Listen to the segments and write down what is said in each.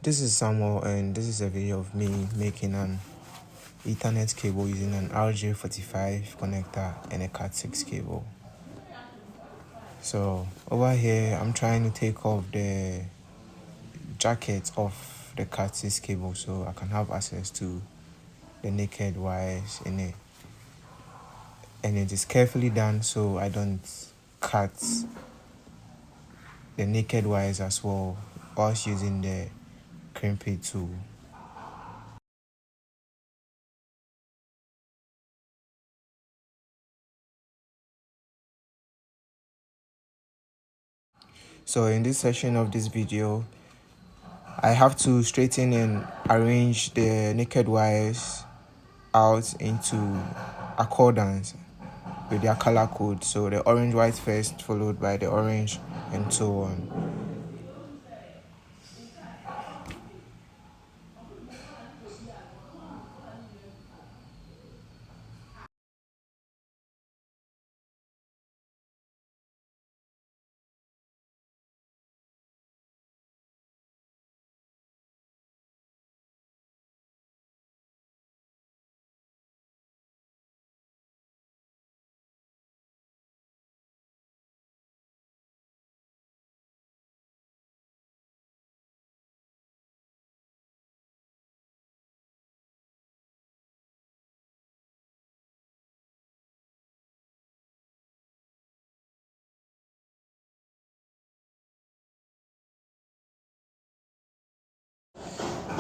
This is Samuel, and this is a video of me making an Ethernet cable using an RJ45 connector and a CAT6 cable. So over here I'm trying to take off the jacket of the CAT6 cable so I can have access to the naked wires in it, and it is carefully done so I don't cut the naked wires as well whilst using the crimping tool. So in this section of this video, I have to straighten and arrange the naked wires out into accordance with their color code. So the orange white first, followed by the orange, and so on.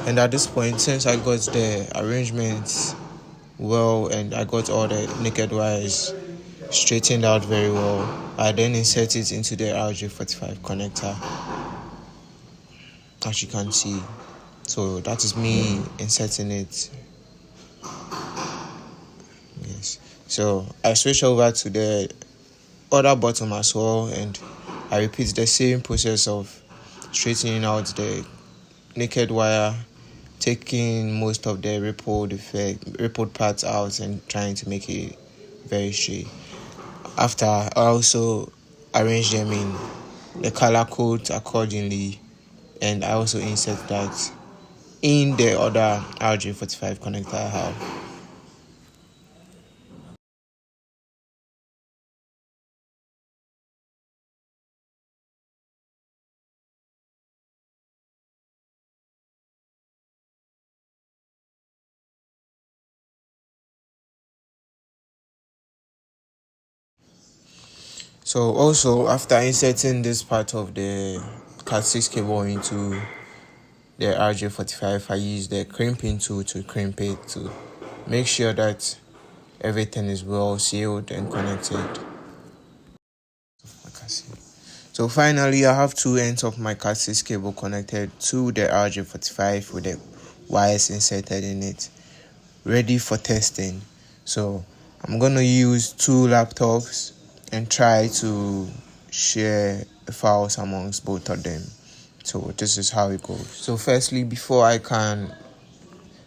And at this point, since I got the arrangements well and I got all the naked wires straightened out very well, I then insert it into the RJ45 connector, as you can see. So that is me inserting it. Yes. So I switch over to the other bottom as well, and I repeat the same process of straightening out the naked wire, taking most of the rippled parts out and trying to make it very straight. After, I also arrange them in the color code accordingly, and I also insert that in the other RJ45 connector I have. So also, after inserting this part of the CAT6 cable into the RJ45, I use the crimping tool to crimp it to make sure that everything is well sealed and connected. So finally, I have two ends of my CAT6 cable connected to the RJ45 with the wires inserted in it, ready for testing. So I'm gonna use two laptops and try to share the files amongst both of them. So this is how it goes. So firstly, before I can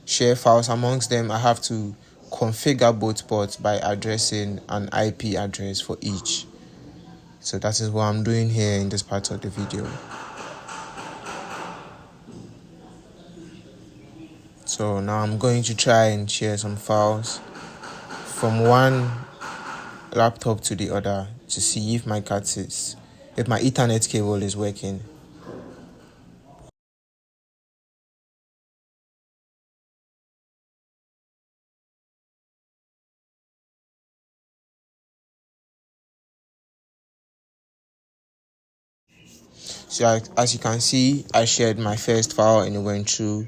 share files amongst them, I have to configure both ports by addressing an IP address for each. So that is what I'm doing here in this part of the video. So now I'm going to try and share some files from one laptop to the other to see if my Ethernet cable is working. So as you can see, I shared my first file and it went through.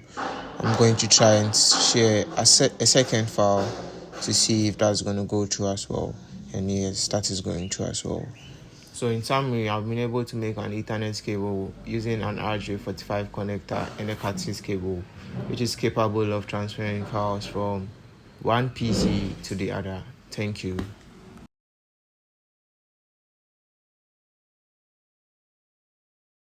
I'm going to try and share a second file to see if that's going to go through as well. And yes, that is going through as well. So in summary, I've been able to make an Ethernet cable using an RJ45 connector and a CAT6 cable, which is capable of transferring files from one PC to the other. Thank you.